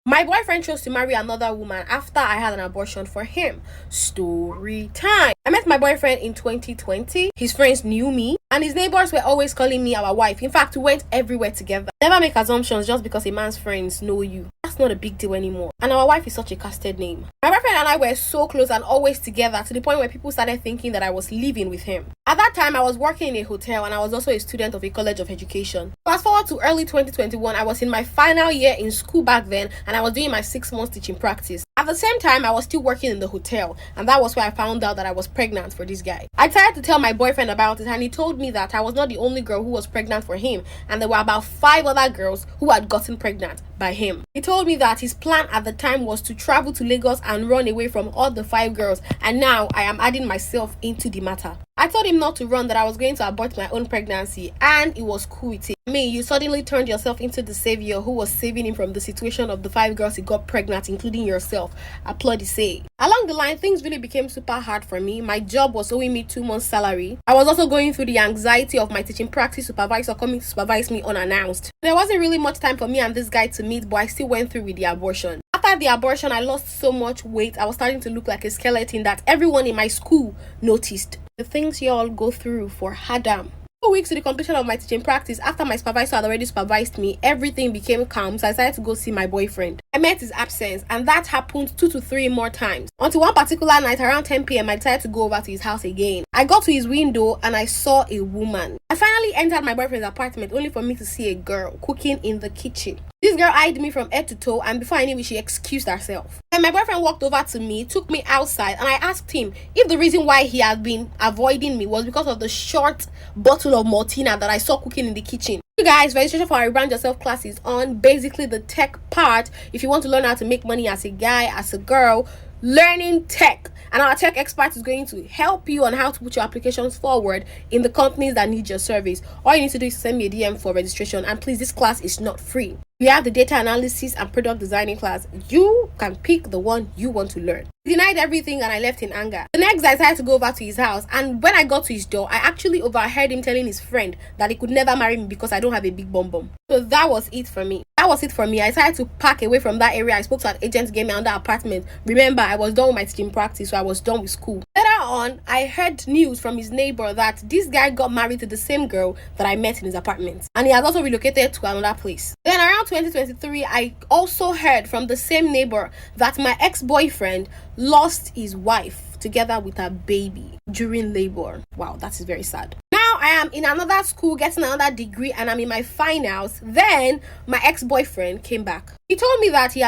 My boyfriend chose to marry another woman after I had an abortion for him. Story time. I met my boyfriend in 2020. His friends knew me, and his neighbors were always calling me our wife. In fact, we went everywhere together. Never make assumptions just because a man's friends know you. That's not a big deal anymore. And our wife is such a casted name. My boyfriend and I were so close and always together to the point where people started thinking that I was living with him. At that time, I was working in a hotel and I was also a student of a college of education. Fast forward to early 2021, I was in my final year in school back then and I was doing my 6 months teaching practice. At the same time, I was still working in the hotel, and that was where I found out that I was pregnant for this guy. I tried to tell my boyfriend about it, and he told me that I was not the only girl who was pregnant for him, and there were about 5 other girls who had gotten pregnant by him. He told me that his plan at the time was to travel to Lagos and run away from all the 5 girls, and now I am adding myself into the matter. I told him not to run, that I was going to abort my own pregnancy, and he was cool with it. You suddenly turned yourself into the savior who was saving him from the situation of the 5 girls he got pregnant, including yourself. Applaud say. Along the line, things really became super hard for me. My job was owing me 2 months' salary. I was also going through the anxiety of my teaching practice supervisor coming to supervise me unannounced. There wasn't really much time for me and this guy to meet, but I still went through with the abortion. After the abortion, I lost so much weight. I was starting to look like a skeleton that everyone in my school noticed. The things you all go through for Adam. 2 weeks to the completion of my teaching practice, after my supervisor had already supervised me, everything became calm, so I decided to go see my boyfriend. I met his absence, and that happened 2 to 3 more times. Until one particular night around 10 p.m, I decided to go over to his house again. I got to his window and I saw a woman. I finally entered my boyfriend's apartment only for me to see a girl cooking in the kitchen. This girl eyed me from head to toe, and before I knew it, she excused herself. Then my boyfriend walked over to me, took me outside, and I asked him if the reason why he had been avoiding me was because of the short bottle of Maltina that I saw cooking in the kitchen. You guys, registration for our Brand Yourself class is on. Basically, the tech part, if you want to learn how to make money as a guy, as a girl, learning tech, and our tech expert is going to help you on how to put your applications forward in the companies that need your service. All you need to do is send me a DM for registration, and please, this class is not free. We have the data analysis and product designing class. You can pick the one you want to learn. He denied everything and I left in anger. The next day I decided to go over to his house, and when I got to his door, I actually overheard him telling his friend that he could never marry me because I don't have a big bum bum. So that was it for me. I decided to pack away from that area. I spoke to an agent to get me another apartment. Remember, I was done with my teaching practice, so I was done with school. Later on, I heard news from his neighbor that this guy got married to the same girl that I met in his apartment, and he has also relocated to another place. Then around 2023, I also heard from the same neighbor that my ex-boyfriend lost his wife together with her baby during labor. Wow, that is very sad. I am in another school getting another degree and I'm in my finals. Then my ex-boyfriend came back. He told me that he